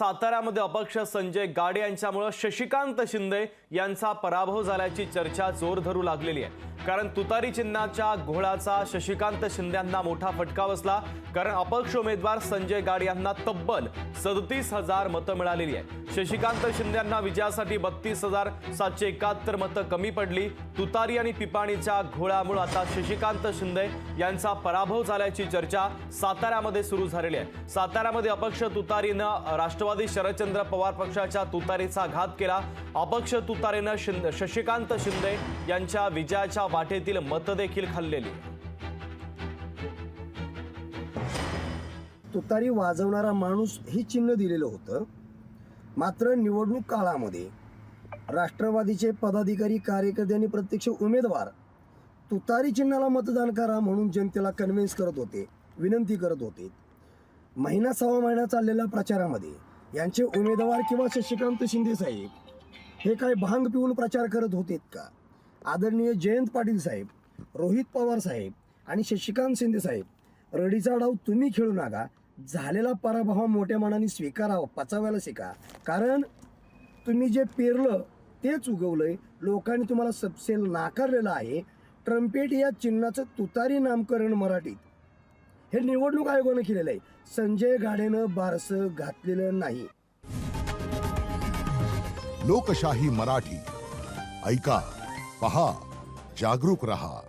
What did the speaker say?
साताऱ्यामध्ये अपक्ष संजय गाडे यांच्यामुळे शशिकांत शिंदे यांचा पराभव झाल्याची चर्चा जोर धरू लागलेली आहे। कारण तुतारी चिन्हाच्या घोळाचा शशिकांत शिंदेंना मोठा फटका बसला। कारण अपक्ष उमेदवार संजय गाडे यांना तब्बल 37,000 मतं मिळालेली आहे। शशिकांत शिंदेंना विजयासाठी 32,771 मतं कमी पडली। तुतारी आणि पिपाणीच्या घोळामुळे आता शशिकांत शिंदे यांचा पराभव झाल्याची चर्चा साताऱ्यामध्ये सुरू झालेली आहे। साताऱ्यामध्ये अपक्ष तुतारीनं राष्ट्रवादी शरदचंद्र पवार पक्षाच्या तुतारीचा घात केला। अपक्ष तुतारीनं शशिकांत शिंदे यांच्या विजयाच्या वाटेतील मतं देखील खाल्लेली। तुतारी वाजवणारा माणूस ही चिन्ह दिलेलं होतं। मात्र निवडणूक काळामध्ये राष्ट्रवादीचे पदाधिकारी कार्यकर्ते आणि प्रत्यक्ष उमेदवार तुतारी चिन्हाला मतदान करा म्हणून जनतेला कन्व्हिन्स करत होते, विनंती करत होते। महिना सव्वा महिना चाललेल्या प्रचारामध्ये यांचे उमेदवार किंवा शशिकांत शिंदे साहेब हे काय भांग पिऊन प्रचार करत होतेत का? आदरणीय जयंत पाटील साहेब, रोहित पवार साहेब आणि शशिकांत शिंदे साहेब, रडीचा डाव तुम्ही खेळू नका। झालेला पराभव मोठ्या मनाने स्वीकारावा, पचावायला शिका। कारण तुम्ही जे पेरलं तेच उगवलंय। लोकांनी तुम्हाला सबसेल नाकारलेलं आहे। ट्रम्पेट या चिन्हाचं तुतारी नामकरण मराठीत हे निवडणूक आयोगाने केलेलं आहे। संजय गाडेनं बारसं घातलेलं नाही। लोकशाही मराठी ऐका, पहा, जागरूक रहा।